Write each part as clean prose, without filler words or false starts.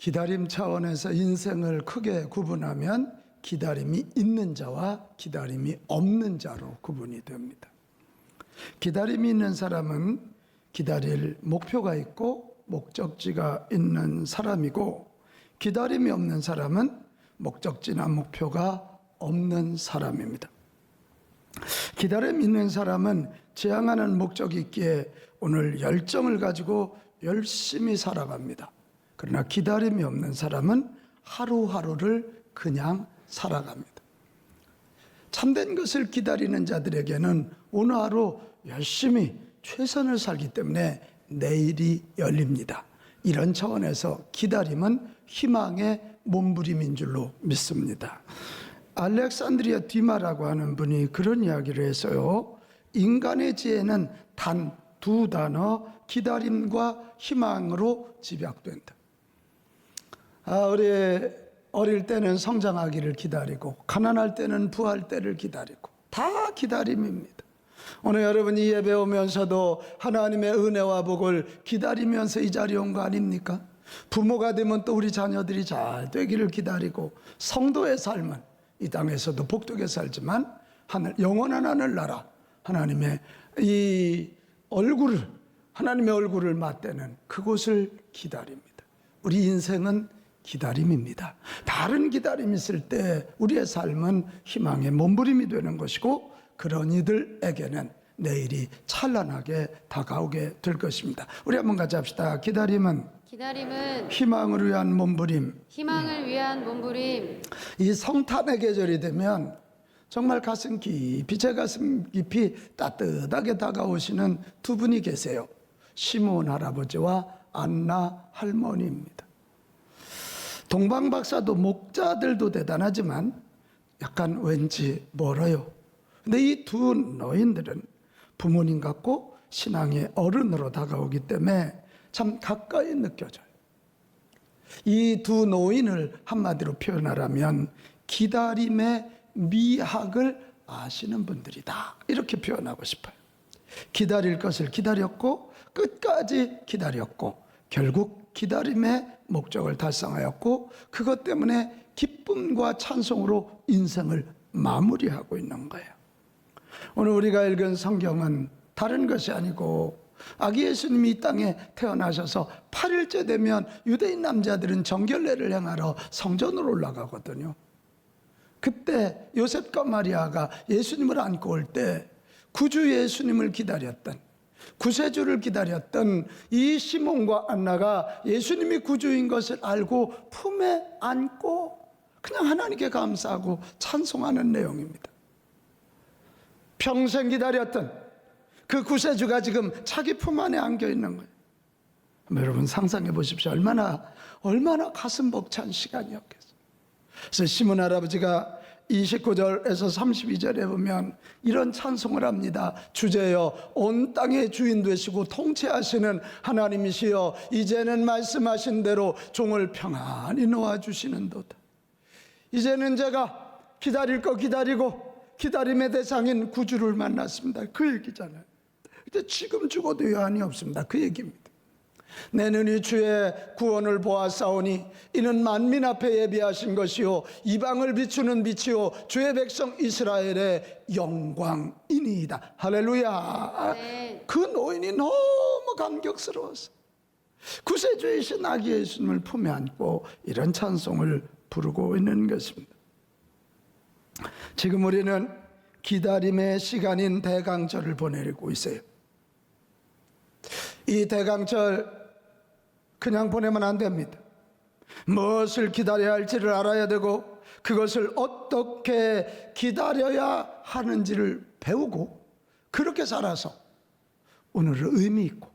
기다림 차원에서 인생을 크게 구분하면 기다림이 있는 자와 기다림이 없는 자로 구분이 됩니다. 기다림이 있는 사람은 기다릴 목표가 있고 목적지가 있는 사람이고, 기다림이 없는 사람은 목적지나 목표가 없는 사람입니다. 기다림이 있는 사람은 지향하는 목적이 있기에 오늘 열정을 가지고 열심히 살아갑니다. 그러나 기다림이 없는 사람은 하루하루를 그냥 살아갑니다. 참된 것을 기다리는 자들에게는 오늘 하루 열심히 최선을 살기 때문에 내일이 열립니다. 이런 차원에서 기다림은 희망의 몸부림인 줄로 믿습니다. 알렉산드리아 디마라고 하는 분이 그런 이야기를 해서요, 인간의 지혜는 단 두 단어, 기다림과 희망으로 집약된다. 우리 어릴 때는 성장하기를 기다리고, 가난할 때는 부할 때를 기다리고, 다 기다림입니다. 오늘 여러분이 예배 오면서도 하나님의 은혜와 복을 기다리면서 이 자리에 온 거 아닙니까? 부모가 되면 또 우리 자녀들이 잘 되기를 기다리고, 성도의 삶은 이 땅에서도 복되게 살지만 영원한 하늘나라 하나님의 하나님의 얼굴을 맞대는 그곳을 기다립니다. 우리 인생은 기다림입니다. 다른 기다림이 있을 때 우리의 삶은 희망의 몸부림이 되는 것이고, 그런 이들에게는 내일이 찬란하게 다가오게 될 것입니다. 우리 한번 같이 합시다. 기다림은 희망을 위한 몸부림. 이 성탄의 계절이 되면 정말 제 가슴 깊이 따뜻하게 다가오시는 두 분이 계세요. 시몬 할아버지와 안나 할머니입니다. 동방 박사도 목자들도 대단하지만 약간 왠지 멀어요. 근데 이 두 노인들은 부모님 같고 신앙의 어른으로 다가오기 때문에 참 가까이 느껴져요. 이 두 노인을 한마디로 표현하라면 기다림의 미학을 아시는 분들이다, 이렇게 표현하고 싶어요. 기다릴 것을 기다렸고, 끝까지 기다렸고, 결국 기다림의 목적을 달성하였고, 그것 때문에 기쁨과 찬송으로 인생을 마무리하고 있는 거예요. 오늘 우리가 읽은 성경은 다른 것이 아니고, 아기 예수님이 이 땅에 태어나셔서 8일째 되면 유대인 남자들은 정결례를 행하러 성전으로 올라가거든요. 그때 요셉과 마리아가 예수님을 안고 올 때 구주 예수님을 기다렸던, 구세주를 기다렸던 이 시몬과 안나가 예수님이 구주인 것을 알고 품에 안고 그냥 하나님께 감사하고 찬송하는 내용입니다. 평생 기다렸던 그 구세주가 지금 자기 품 안에 안겨 있는 거예요. 여러분 상상해 보십시오. 얼마나 가슴 벅찬 시간이었겠어요. 그래서 시몬 할아버지가 29절에서 32절에 보면 이런 찬송을 합니다. 주제여, 온 땅의 주인 되시고 통치하시는 하나님이시여, 이제는 말씀하신 대로 종을 평안히 놓아주시는도다. 이제는 제가 기다릴 거 기다리고 기다림의 대상인 구주를 만났습니다. 그 얘기잖아요. 근데 지금 죽어도 여한이 없습니다. 그 얘기입니다. 내 눈이 주의 구원을 보았사오니 이는 만민 앞에 예비하신 것이요 이방을 비추는 빛이요 주의 백성 이스라엘의 영광이니이다. 할렐루야. 네. 그 노인이 너무 감격스러웠어요. 구세주이신 아기 예수님을 품에 안고 이런 찬송을 부르고 있는 것입니다. 지금 우리는 기다림의 시간인 대강절을 보내고 있어요. 이 대강절 그냥 보내면 안 됩니다. 무엇을 기다려야 할지를 알아야 되고, 그것을 어떻게 기다려야 하는지를 배우고, 그렇게 살아서 오늘을 의미 있고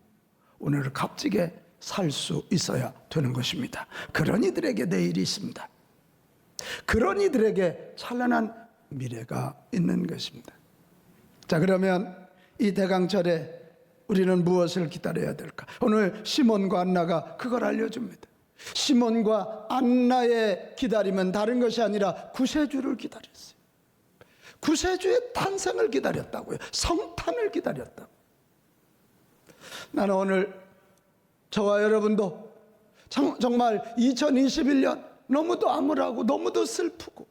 오늘을 값지게 살 수 있어야 되는 것입니다. 그런 이들에게 내일이 있습니다. 그런 이들에게 찬란한 미래가 있는 것입니다. 자, 그러면 이 대강절에 우리는 무엇을 기다려야 될까? 오늘 시몬과 안나가 그걸 알려줍니다. 시몬과 안나의 기다림은 다른 것이 아니라 구세주를 기다렸어요. 구세주의 탄생을 기다렸다고요. 성탄을 기다렸다고. 나는 오늘 저와 여러분도 정말 2021년 너무도 암울하고 너무도 슬프고,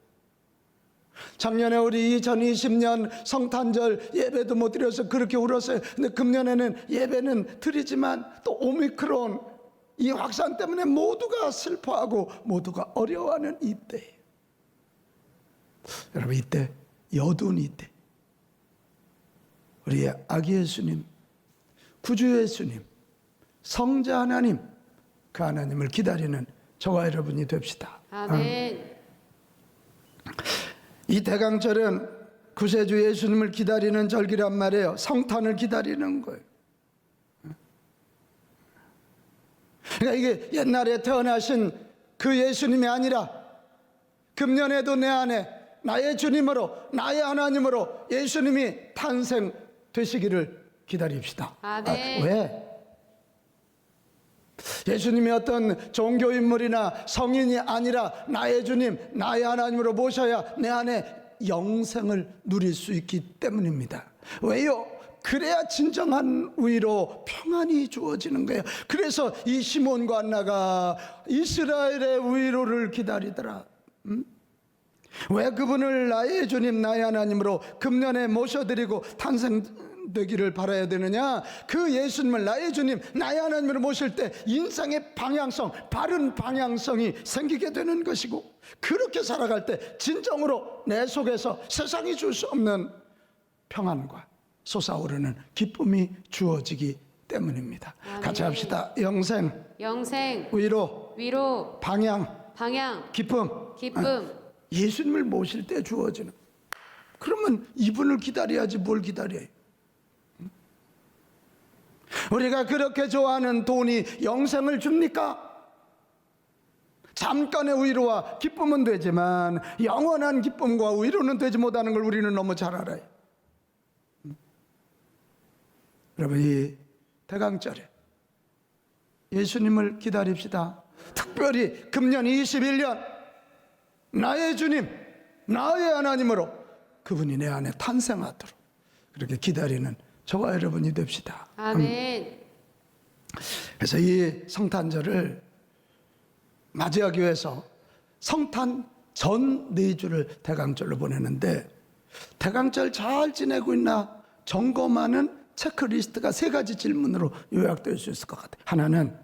작년에 우리 2020년 성탄절 예배도 못 드려서 그렇게 울었어요. 근데 금년에는 예배는 드리지만 또 오미크론 이 확산 때문에 모두가 슬퍼하고 모두가 어려워하는 이때예요. 여러분, 이때, 여두운 이때, 우리의 아기 예수님, 구주 예수님, 성자 하나님, 그 하나님을 기다리는 저와 여러분이 됩시다. 아멘. 이 대강절은 구세주 예수님을 기다리는 절기란 말이에요. 성탄을 기다리는 거예요. 그러니까 이게 옛날에 태어나신 그 예수님이 아니라 금년에도 내 안에 나의 주님으로, 나의 하나님으로 예수님이 탄생되시기를 기다립시다. 아멘. 왜? 예수님이 어떤 종교인물이나 성인이 아니라 나의 주님, 나의 하나님으로 모셔야 내 안에 영생을 누릴 수 있기 때문입니다. 왜요? 그래야 진정한 위로 평안이 주어지는 거예요. 그래서 이 시몬과 안나가 이스라엘의 위로를 기다리더라. 왜 그분을 나의 주님, 나의 하나님으로 금년에 모셔드리고 탄생되기를 바라야 되느냐? 그 예수님을 나의 주님, 나의 하나님으로 모실 때 인생의 방향성, 바른 방향성이 생기게 되는 것이고, 그렇게 살아갈 때 진정으로 내 속에서 세상이 줄 수 없는 평안과 솟아오르는 기쁨이 주어지기 때문입니다. 아멘. 같이 합시다. 영생, 위로, 방향, 기쁨. 예수님을 모실 때 주어지는. 그러면 이분을 기다려야지 뭘 기다려요? 우리가 그렇게 좋아하는 돈이 영생을 줍니까? 잠깐의 위로와 기쁨은 되지만 영원한 기쁨과 위로는 되지 못하는 걸 우리는 너무 잘 알아요. 여러분, 이 대강절에 예수님을 기다립시다. 특별히 금년 21년 나의 주님, 나의 하나님으로 그분이 내 안에 탄생하도록 그렇게 기다리는 저와 여러분이 됩시다. 아멘. 그래서 이 성탄절을 맞이하기 위해서 성탄 전 4주를 대강절로 보내는데, 대강절 잘 지내고 있나 점검하는 체크리스트가 3가지 질문으로 요약될 수 있을 것 같아요. 하나는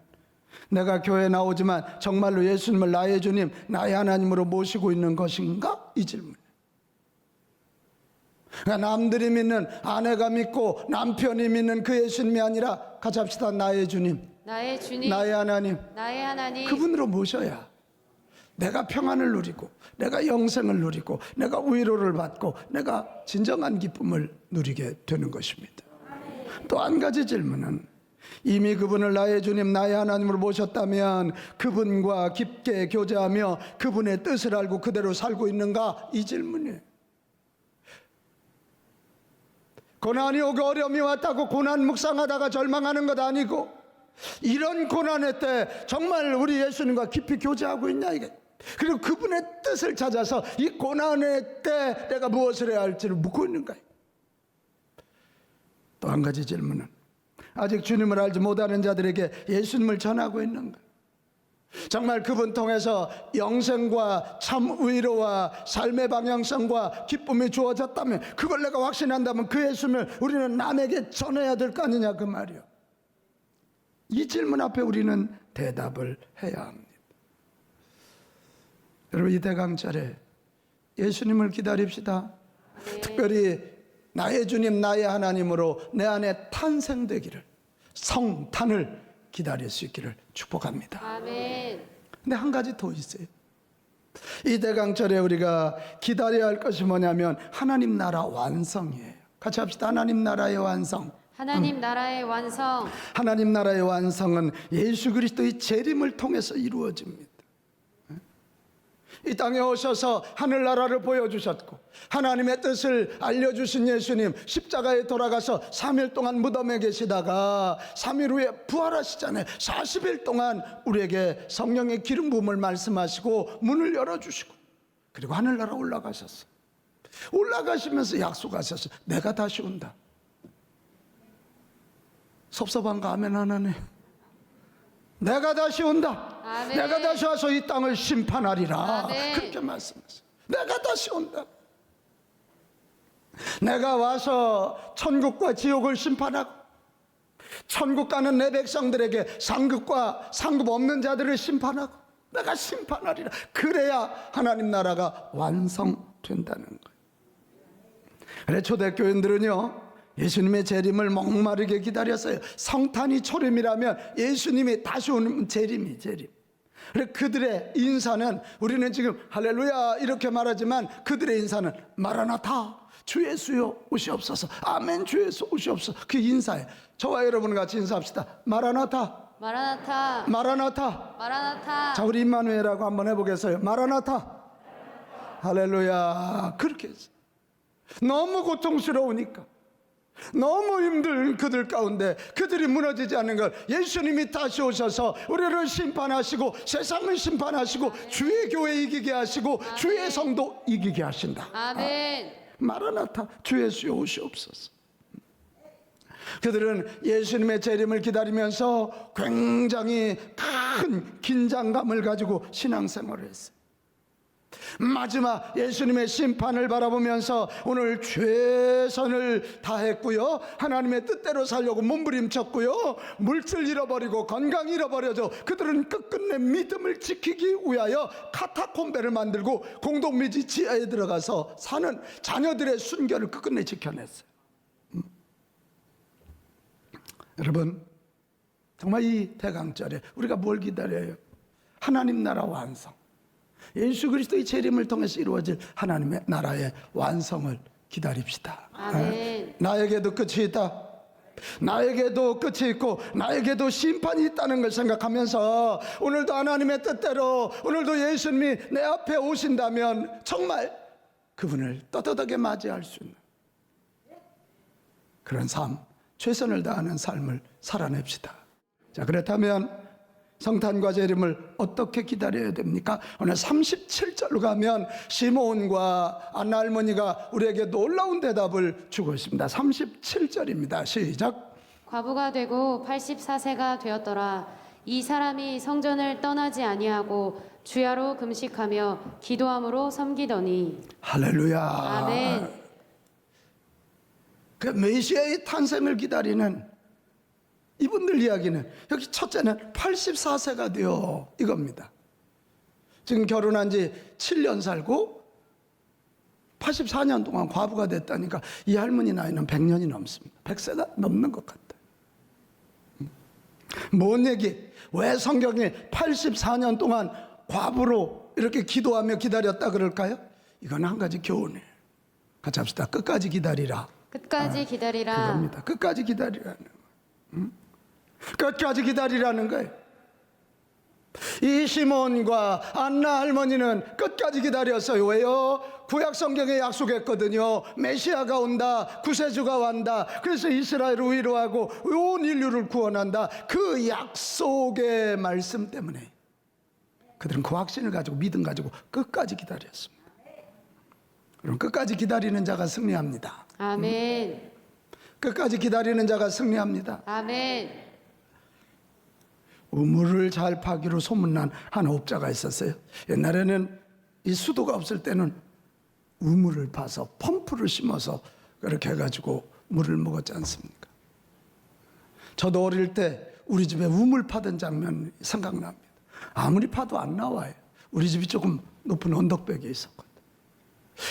내가 교회에 나오지만 정말로 예수님을 나의 주님, 나의 하나님으로 모시고 있는 것인가? 이 질문. 그러니까 남들이 믿는, 아내가 믿고 남편이 믿는 그 예수님이 아니라 같이 합시다. 나의 주님, 나의 하나님, 그분으로 모셔야 내가 평안을 누리고, 내가 영생을 누리고, 내가 위로를 받고, 내가 진정한 기쁨을 누리게 되는 것입니다. 또 한 가지 질문은, 이미 그분을 나의 주님, 나의 하나님으로 모셨다면 그분과 깊게 교제하며 그분의 뜻을 알고 그대로 살고 있는가? 이 질문이에요. 고난이 오고 어려움이 왔다고 고난 묵상하다가 절망하는 것 아니고, 이런 고난의 때 정말 우리 예수님과 깊이 교제하고 있냐, 이게. 그리고 그분의 뜻을 찾아서 이 고난의 때 내가 무엇을 해야 할지를 묻고 있는가. 또 한 가지 질문은, 아직 주님을 알지 못하는 자들에게 예수님을 전하고 있는가. 정말 그분 통해서 영생과 참 위로와 삶의 방향성과 기쁨이 주어졌다면, 그걸 내가 확신한다면 그 예수님을 우리는 남에게 전해야 될 거 아니냐, 그 말이요. 이 질문 앞에 우리는 대답을 해야 합니다. 여러분, 이 대강절에 예수님을 기다립시다. 네. 특별히 나의 주님, 나의 하나님으로 내 안에 탄생되기를, 성탄을 기다릴 수 있기를 축복합니다. 아멘. 근데 한 가지 더 있어요. 이 대강절에 우리가 기다려야 할 것이 뭐냐면 하나님 나라 완성이에요. 같이 합시다. 하나님 나라의 완성. 하나님 나라의 완성. 하나님 나라의 완성은 예수 그리스도의 재림을 통해서 이루어집니다. 이 땅에 오셔서 하늘나라를 보여주셨고 하나님의 뜻을 알려주신 예수님, 십자가에 돌아가서 3일 동안 무덤에 계시다가 3일 후에 부활하시잖아요. 40일 동안 우리에게 성령의 기름 부음을 말씀하시고 문을 열어주시고, 그리고 하늘나라 올라가셨어요. 올라가시면서 약속하셨어요. 내가 다시 온다. 섭섭한가? 아멘 안 하네. 내가 다시 온다. 아멘. 내가 다시 와서 이 땅을 심판하리라. 아멘. 그렇게 말씀하세요. 내가 다시 온다. 내가 와서 천국과 지옥을 심판하고 천국 가는 내 백성들에게 상급과 상급 없는 자들을 심판하고 내가 심판하리라. 그래야 하나님 나라가 완성된다는 거예요. 그래 초대교인들은요 예수님의 재림을 목마르게 기다렸어요. 성탄이 초림이라면 예수님이 다시 오는 재림이 재림. 그래 그들의 인사는 우리는 지금 할렐루야 이렇게 말하지만 그들의 인사는 마라나타 주 예수여 오시옵소서. 아멘 주 예수 오시옵소서. 그 인사에 저와 여러분 같이 인사합시다. 마라나타 마라나타. 마라나타. 마라나타. 자 우리 임마누엘하고 한번 해보겠어요. 마라나타. 할렐루야. 그렇게 했어요. 너무 고통스러우니까 너무 힘든 그들 가운데 그들이 무너지지 않는 걸 예수님이 다시 오셔서 우리를 심판하시고 세상을 심판하시고 주의 교회 이기게 하시고 주의 성도 이기게 하신다. 아멘. 마라나타 주 예수여 오시옵소서. 그들은 예수님의 재림을 기다리면서 굉장히 큰 긴장감을 가지고 신앙생활을 했어요. 마지막 예수님의 심판을 바라보면서 오늘 최선을 다했고요 하나님의 뜻대로 살려고 몸부림쳤고요 물질 잃어버리고 건강 잃어버려져 그들은 끝끝내 믿음을 지키기 위하여 카타콤베를 만들고 공동묘지 지하에 들어가서 사는 자녀들의 순결을 끝끝내 지켜냈어요. 여러분 정말 이 대강절에 우리가 뭘 기다려요? 하나님 나라 완성, 예수 그리스도의 재림을 통해서 이루어질 하나님의 나라의 완성을 기다립시다. 아멘. 나에게도 끝이 있다. 나에게도 끝이 있고 나에게도 심판이 있다는 걸 생각하면서 오늘도 하나님의 뜻대로 오늘도 예수님이 내 앞에 오신다면 정말 그분을 떳떳하게 맞이할 수 있는 그런 삶, 최선을 다하는 삶을 살아냅시다. 자, 그렇다면 성탄과 재림을 어떻게 기다려야 됩니까? 오늘 37절로 가면 시므온과 안나 할머니가 우리에게 놀라운 대답을 주고 있습니다. 37절입니다. 시작. 과부가 되고 84세가 되었더라. 이 사람이 성전을 떠나지 아니하고 주야로 금식하며 기도함으로 섬기더니. 할렐루야. 아멘. 그 메시아의 탄생을 기다리는 이분들 이야기는 여기 첫째는 84세가 되어 이겁니다. 지금 결혼한 지 7년 살고 84년 동안 과부가 됐다니까 이 할머니 나이는 100년이 넘습니다. 100세가 넘는 것 같아요. 뭔 얘기? 왜 성경에 84년 동안 과부로 이렇게 기도하며 기다렸다 그럴까요? 이건 한 가지 교훈이에요. 같이 합시다. 끝까지 기다리라. 끝까지 기다리라. 그겁니다. 끝까지 기다리라는 거예요. 끝까지 기다리라는 거예요. 이 시몬과 안나 할머니는 끝까지 기다렸어요. 왜요? 구약 성경에 약속했거든요. 메시아가 온다, 구세주가 왔다. 그래서 이스라엘을 위로하고 온 인류를 구원한다. 그 약속의 말씀 때문에 그들은 그 확신을 가지고 믿음 가지고 끝까지 기다렸습니다. 그럼 끝까지 기다리는 자가 승리합니다. 아멘. 끝까지 기다리는 자가 승리합니다. 아멘. 우물을 잘 파기로 소문난 한 업자가 있었어요. 옛날에는 이 수도가 없을 때는 우물을 파서 펌프를 심어서 그렇게 해가지고 물을 먹었지 않습니까? 저도 어릴 때 우리 집에 우물 파던 장면 생각납니다. 아무리 파도 안 나와요. 우리 집이 조금 높은 언덕백에 있었거든요.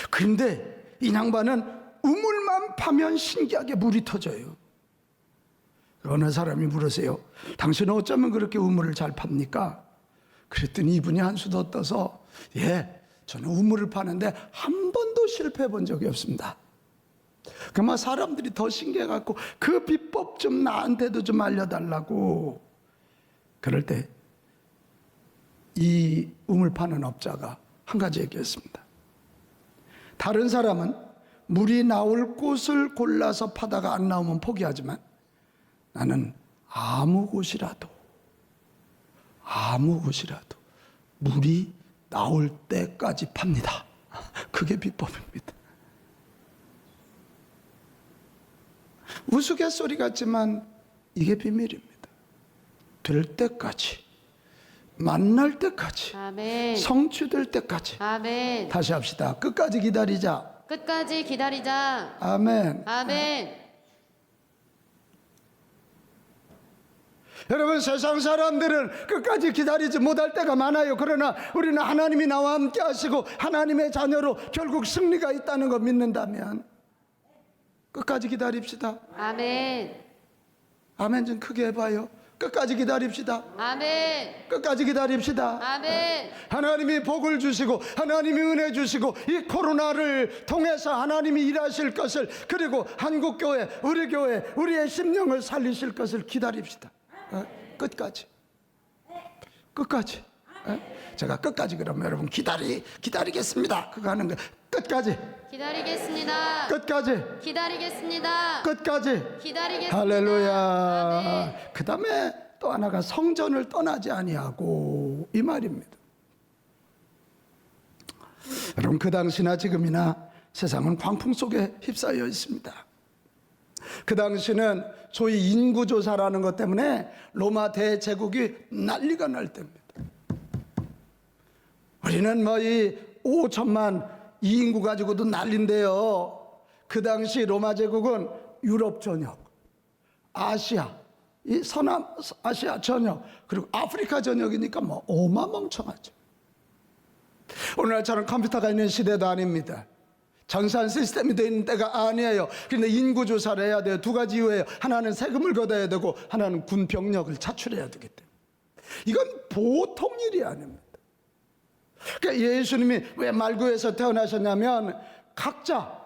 그런데 이 양반은 우물만 파면 신기하게 물이 터져요. 어느 사람이 물으세요. 당신은 어쩌면 그렇게 우물을 잘 팝니까? 그랬더니 이분이 한수도 떠서 예, 저는 우물을 파는데 한 번도 실패해 본 적이 없습니다. 그만 사람들이 더 신기해갖고 그 비법 좀 나한테도 좀 알려달라고. 그럴 때 이 우물 파는 업자가 한 가지 얘기했습니다. 다른 사람은 물이 나올 곳을 골라서 파다가 안 나오면 포기하지만 나는 아무 곳이라도 물이 나올 때까지 팝니다. 그게 비법입니다. 우스갯소리 같지만 이게 비밀입니다. 될 때까지 만날 때까지, 아멘. 성취될 때까지. 아멘. 다시 합시다. 끝까지 기다리자. 끝까지 기다리자. 아멘. 아멘. 여러분, 세상 사람들은 끝까지 기다리지 못할 때가 많아요. 그러나 우리는 하나님이 나와 함께 하시고 하나님의 자녀로 결국 승리가 있다는 거 믿는다면 끝까지 기다립시다. 아멘. 아멘 좀 크게 해봐요. 끝까지 기다립시다. 아멘. 끝까지 기다립시다. 아멘. 하나님이 복을 주시고 하나님이 은혜 주시고 이 코로나를 통해서 하나님이 일하실 것을, 그리고 한국교회, 우리 교회, 우리의 심령을 살리실 것을 기다립시다. 끝까지. 끝까지. 제가 끝까지 그러면 여러분 기다리겠습니다. 그거 하는 거 끝까지. 기다리겠습니다. 끝까지. 기다리겠습니다. 끝까지. 기다리겠습니다. 할렐루야. 아멘. 그 다음에 또 하나가 성전을 떠나지 아니하고, 이 말입니다. 여러분, 그 당시나 지금이나 세상은 광풍 속에 휩싸여 있습니다. 그 당시는 소위 인구조사라는 것 때문에 로마 대제국이 난리가 날 때입니다. 우리는 뭐 이 5천만 이 인구 가지고도 난리인데요, 그 당시 로마 제국은 유럽 전역, 아시아, 이 서남 아시아 전역, 그리고 아프리카 전역이니까 뭐 어마멍청하죠. 오늘날처럼 컴퓨터가 있는 시대도 아닙니다. 정산 시스템이 되어 있는 때가 아니에요. 그런데 인구조사를 해야 돼요. 두 가지 이유예요. 하나는 세금을 걷어야 되고, 하나는 군 병력을 차출해야 되기 때문에. 이건 보통 일이 아닙니다. 그러니까 예수님이 왜 말구에서 태어나셨냐면 각자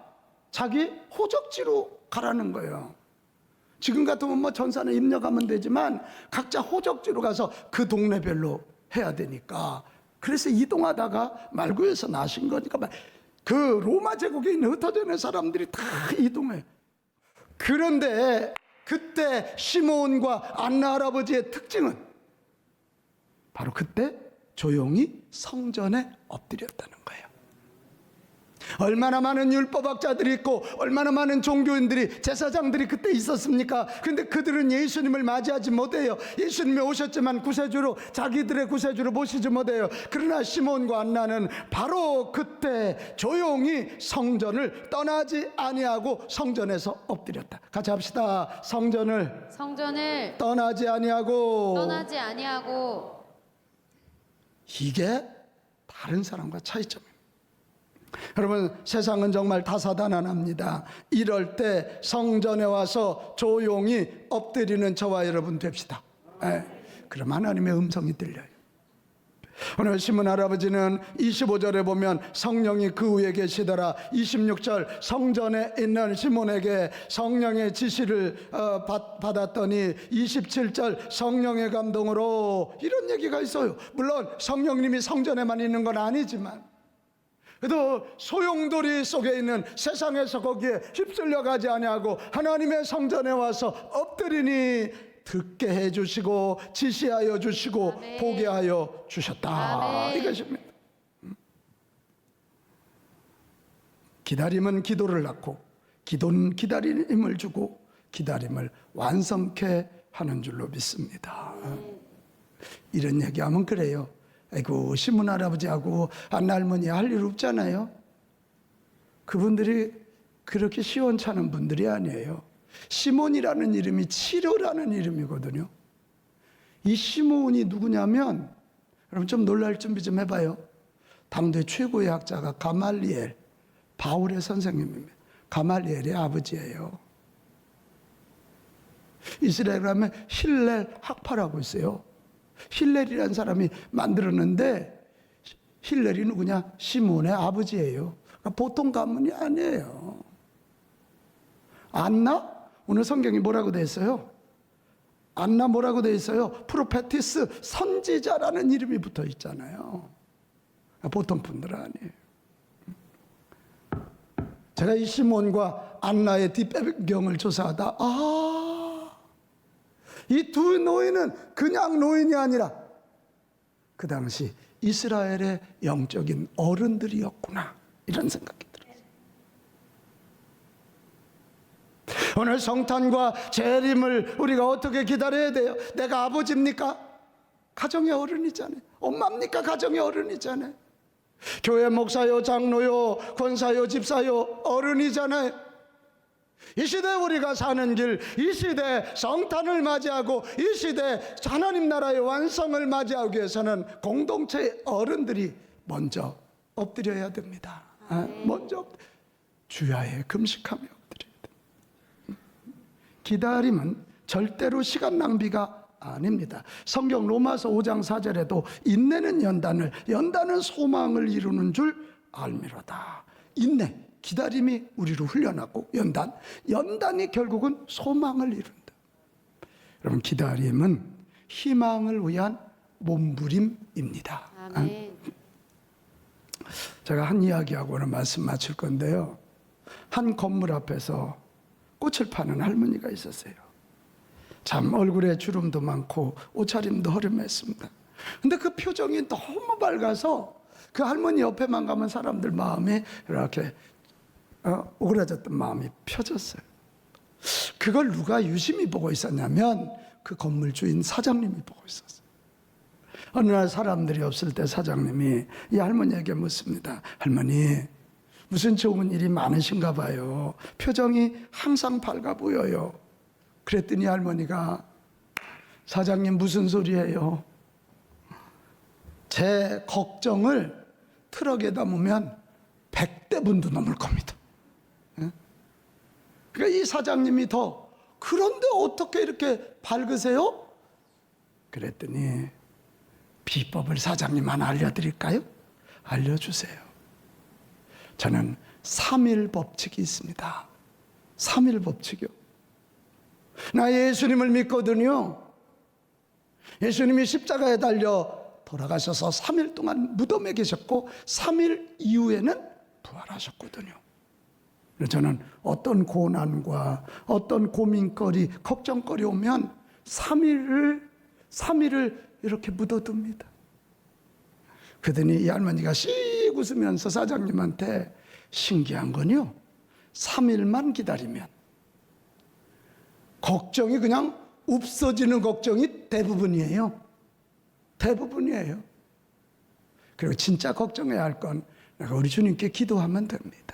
자기 호적지로 가라는 거예요. 지금 같으면 뭐 전산에 입력하면 되지만 각자 호적지로 가서 그 동네별로 해야 되니까, 그래서 이동하다가 말구에서 나신 거니까 그 로마 제국에 있는 흩어져 있는 사람들이 다 이동해. 그런데 그때 시몬과 안나 할아버지의 특징은 바로 그때 조용히 성전에 엎드렸다는 거예요. 얼마나 많은 율법학자들이 있고 얼마나 많은 종교인들이, 제사장들이 그때 있었습니까? 근데 그들은 예수님을 맞이하지 못해요. 예수님이 오셨지만 구세주로, 자기들의 구세주로 모시지 못해요. 그러나 시몬과 안나는 바로 그때 조용히 성전을 떠나지 아니하고 성전에서 엎드렸다. 같이 합시다. 성전을 떠나지 아니하고. 이게 다른 사람과 차이점입니다. 여러분, 세상은 정말 다사다난합니다. 이럴 때 성전에 와서 조용히 엎드리는 저와 여러분 됩시다. 그럼 하나님의 음성이 들려요. 오늘 시몬 할아버지는 25절에 보면 성령이 그 위에 계시더라. 26절 성전에 있는 시몬에게 성령의 지시를 받았더니 27절 성령의 감동으로, 이런 얘기가 있어요. 물론 성령님이 성전에만 있는 건 아니지만, 그래도 소용돌이 속에 있는 세상에서 거기에 휩쓸려 가지 아니하고 하나님의 성전에 와서 엎드리니 듣게 해주시고 지시하여 주시고 아멘. 보게 하여 주셨다. 아멘. 이것입니다. 기다림은 기도를 낳고, 기도는 기다림을 주고, 기다림을 완성케 하는 줄로 믿습니다. 이런 얘기하면 그래요. 아이고, 시몬 할아버지하고 안나 할머니 할 일 없잖아요. 그분들이 그렇게 시원찮은 분들이 아니에요. 시몬이라는 이름이 치료라는 이름이거든요. 이 시몬이 누구냐면, 여러분 좀 놀랄 준비 좀 해봐요. 당대 최고의 학자가 가말리엘, 바울의 선생님입니다. 가말리엘의 아버지예요. 이스라엘 하면 힐렐 학파라고 있어요. 힐렐이라는 사람이 만들었는데, 힐렐이 누구냐? 시몬의 아버지예요. 그러니까 보통 가문이 아니에요. 안나? 오늘 성경이 뭐라고 돼 있어요? 안나 뭐라고 돼 있어요? 프로페티스, 선지자라는 이름이 붙어 있잖아요. 보통 분들 아니에요. 제가 이 시몬과 안나의 뒷배경을 조사하다, 이 두 노인은 그냥 노인이 아니라 그 당시 이스라엘의 영적인 어른들이었구나, 이런 생각이 들어요. 오늘 성탄과 재림을 우리가 어떻게 기다려야 돼요? 내가 아버지입니까? 가정의 어른이잖아요. 엄마입니까? 가정의 어른이잖아요. 교회 목사요, 장로요, 권사요, 집사요, 어른이잖아요. 이 시대 우리가 사는 길, 이 시대 성탄을 맞이하고 이 시대 하나님 나라의 완성을 맞이하기 위해서는 공동체의 어른들이 먼저 엎드려야 됩니다. 먼저 주야에 금식하며 엎드려야 됩니다. 기다림은 절대로 시간 낭비가 아닙니다. 성경 로마서 5장 4절에도 인내는 연단은 소망을 이루는 줄 알미로다. 인내, 기다림이 우리를 훈련하고 연단이 결국은 소망을 이룬다. 여러분, 기다림은 희망을 위한 몸부림입니다. 아멘. 제가 한 이야기하고 오늘 말씀 마칠 건데요. 한 건물 앞에서 꽃을 파는 할머니가 있었어요. 참 얼굴에 주름도 많고 옷차림도 허름했습니다. 근데 그 표정이 너무 밝아서 그 할머니 옆에만 가면 사람들 마음이 이렇게 오그라졌던 마음이 펴졌어요. 그걸 누가 유심히 보고 있었냐면 그 건물 주인 사장님이 보고 있었어요. 어느 날 사람들이 없을 때 사장님이 이 할머니에게 묻습니다. 할머니, 무슨 좋은 일이 많으신가 봐요. 표정이 항상 밝아 보여요. 그랬더니 할머니가, 사장님 무슨 소리예요? 제 걱정을 트럭에 담으면 100대분도 넘을 겁니다. 그러니까 이 사장님이 더, 그런데 어떻게 이렇게 밝으세요? 그랬더니 비법을 사장님 하나 알려드릴까요? 알려주세요. 저는 3일 법칙이 있습니다. 3일 법칙이요. 나 예수님을 믿거든요. 예수님이 십자가에 달려 돌아가셔서 3일 동안 무덤에 계셨고 3일 이후에는 부활하셨거든요. 저는 어떤 고난과 어떤 고민거리, 걱정거리 오면 3일을 이렇게 묻어둡니다. 그러더니 이 할머니가 씩 웃으면서 사장님한테, 신기한 건요, 3일만 기다리면 걱정이 그냥 없어지는 걱정이 대부분이에요. 대부분이에요. 그리고 진짜 걱정해야 할 건 내가 우리 주님께 기도하면 됩니다.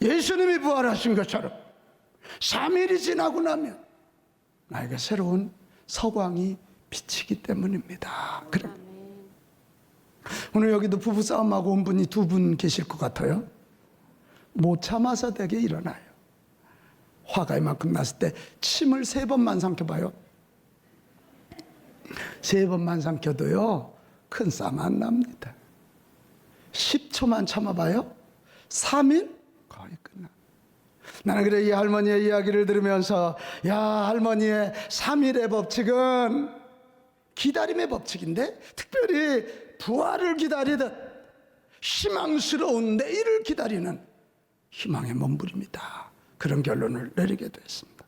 예수님이 부활하신 것처럼 3일이 지나고 나면 나에게 새로운 서광이 비치기 때문입니다. 그럼 오늘 여기도 부부싸움하고 온 분이 2분 계실 것 같아요. 못 참아서 되게 일어나요. 화가 이만큼 났을 때 침을 3번만 삼켜봐요. 3번만 삼켜도요, 큰 싸움 안 납니다. 10초만 참아봐요. 3일? 거의 끝나. 나는 그래 이 할머니의 이야기를 들으면서, 야, 할머니의 3일의 법칙은 기다림의 법칙인데, 특별히 부활을 기다리듯 희망스러운 내일을 기다리는 희망의 몸부림이다. 그런 결론을 내리게 됐습니다.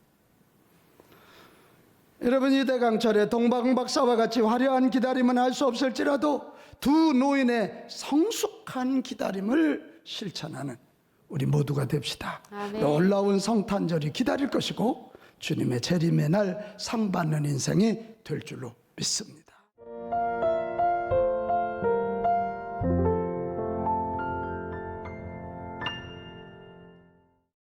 여러분, 이 대강철에 동방 박사와 같이 화려한 기다림은 할 수 없을지라도 두 노인의 성숙한 기다림을 실천하는 우리 모두가 됩시다. 아멘. 놀라운 성탄절이 기다릴 것이고 주님의 재림의 날 상 받는 인생이 될 줄로 믿습니다.